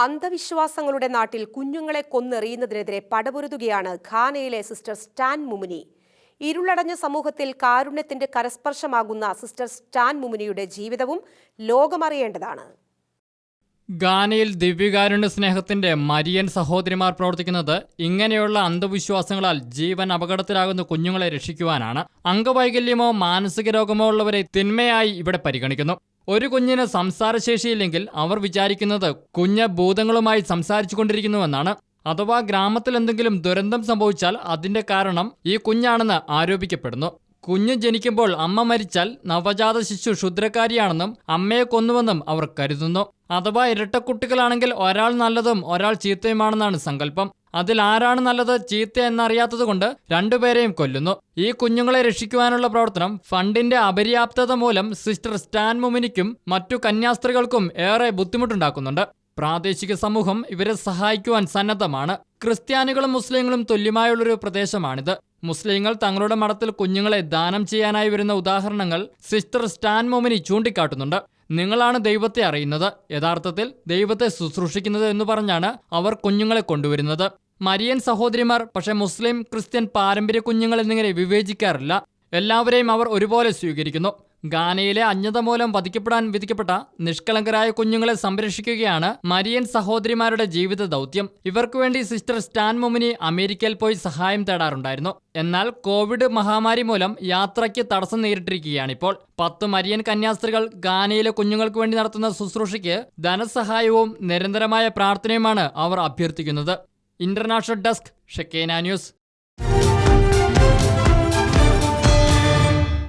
അന്ധവിശ്വാസങ്ങളുടെ നാട്ടിൽ കുഞ്ഞുങ്ങളെ കൊന്നെറിയുന്നതിനെതിരെ പടപൊരുതുകയാണ് ഘാനയിലെ sister Stan മുമുനി. ഇരുളടഞ്ഞ സമൂഹത്തിൽ കാരുണ്യത്തിന്റെ കരസ്പർശമാകുന്ന സിസ്റ്റർ സ്റ്റാൻ മുമുനിയുടെ ജീവിതവും ലോകമറിയേണ്ടതാണ്. ഘാനയിൽ ദിവ്യകാരുണ്യ സ്നേഹത്തിന്റെ മരിയൻ സഹോദരിമാർ പ്രവർത്തിക്കുന്നത് ഇങ്ങനെയുള്ള അന്ധവിശ്വാസങ്ങളാൽ ജീവൻ അപകടത്തിലാകുന്ന കുഞ്ഞുങ്ങളെ രക്ഷിക്കുവാനാണ്. അംഗവൈകല്യമോ മാനസിക രോഗമോ ഉള്ളവരെ തിന്മയായി ഇവിടെ പരിഗണിക്കുന്നു. ഒരു കുഞ്ഞിന് സംസാരശേഷിയില്ലെങ്കിൽ അവർ വിചാരിക്കുന്നത് കുഞ്ഞ് ഭൂതങ്ങളുമായി സംസാരിച്ചു കൊണ്ടിരിക്കുന്നുവെന്നാണ്. അഥവാ ഗ്രാമത്തിൽ എന്തെങ്കിലും ദുരന്തം സംഭവിച്ചാൽ അതിന്റെ കാരണം ഈ കുഞ്ഞാണെന്ന് ആരോപിക്കപ്പെടുന്നു. കുഞ്ഞ് ജനിക്കുമ്പോൾ അമ്മ മരിച്ചാൽ നവജാത ശിശു ക്ഷുദ്രക്കാരിയാണെന്നും അമ്മയെ കൊന്നുവെന്നും അവർ കരുതുന്നു. അഥവാ ഇരട്ടക്കുട്ടികളാണെങ്കിൽ ഒരാൾ നല്ലതും ഒരാൾ ചീത്തയുമാണെന്നാണ് സങ്കല്പം. അതിൽ ആരാണ് നല്ലത് ചീത്ത എന്നറിയാത്തതുകൊണ്ട് രണ്ടുപേരെയും കൊല്ലുന്നു. ഈ കുഞ്ഞുങ്ങളെ രക്ഷിക്കുവാനുള്ള പ്രവർത്തനം ഫണ്ടിന്റെ അപര്യാപ്തത മൂലം സിസ്റ്റർ സ്റ്റാൻ മുമുനിക്കും മറ്റു കന്യാസ്ത്രീകൾക്കും ഏറെ ബുദ്ധിമുട്ടുണ്ടാക്കുന്നുണ്ട്. പ്രാദേശിക സമൂഹം ഇവരെ സഹായിക്കുവാൻ സന്നദ്ധമാണ്. ക്രിസ്ത്യാനികളും മുസ്ലിങ്ങളും തുല്യമായുള്ളൊരു പ്രദേശമാണിത്. മുസ്ലിങ്ങൾ തങ്ങളുടെ മഠത്തിൽ കുഞ്ഞുങ്ങളെ ദാനം ചെയ്യാനായി വരുന്ന ഉദാഹരണങ്ങൾ സിസ്റ്റർ സ്റ്റാൻ മുമുനി ചൂണ്ടിക്കാട്ടുന്നുണ്ട്. നിങ്ങളാണ് ദൈവത്തെ അറിയുന്നത്, യഥാർത്ഥത്തിൽ ദൈവത്തെ ശുശ്രൂഷിക്കുന്നത് എന്ന് പറഞ്ഞാണ് അവർ കുഞ്ഞുങ്ങളെ കൊണ്ടുവരുന്നത്. മരിയൻ സഹോദരിമാർ പക്ഷേ മുസ്ലിം ക്രിസ്ത്യൻ പാരമ്പര്യ കുഞ്ഞുങ്ങൾ എന്നിങ്ങനെ വിവേചിക്കാറില്ല. എല്ലാവരെയും അവർ ഒരുപോലെ സ്വീകരിക്കുന്നു. ഘാനയിലെ അജ്ഞത മൂലം വധിക്കപ്പെടാൻ വിധിക്കപ്പെട്ട നിഷ്കളങ്കരായ കുഞ്ഞുങ്ങളെ സംരക്ഷിക്കുകയാണ് മരിയൻ സഹോദരിമാരുടെ ജീവിത ദൗത്യം. ഇവർക്ക് വേണ്ടി സിസ്റ്റർ സ്റ്റാൻ മുമുനി അമേരിക്കയിൽ പോയി സഹായം തേടാറുണ്ടായിരുന്നു. എന്നാൽ കോവിഡ് മഹാമാരി മൂലം യാത്രയ്ക്ക് തടസ്സം നേരിട്ടിരിക്കുകയാണിപ്പോൾ. 10 മരിയൻ കന്യാസ്ത്രീകൾ ഘാനയിലെ കുഞ്ഞുങ്ങൾക്ക് വേണ്ടി നടത്തുന്ന ശുശ്രൂഷയ്ക്ക് ധനസഹായവും നിരന്തരമായ പ്രാർത്ഥനയുമാണ് അവർ അഭ്യർത്ഥിക്കുന്നത്. International desk, Shekinah news.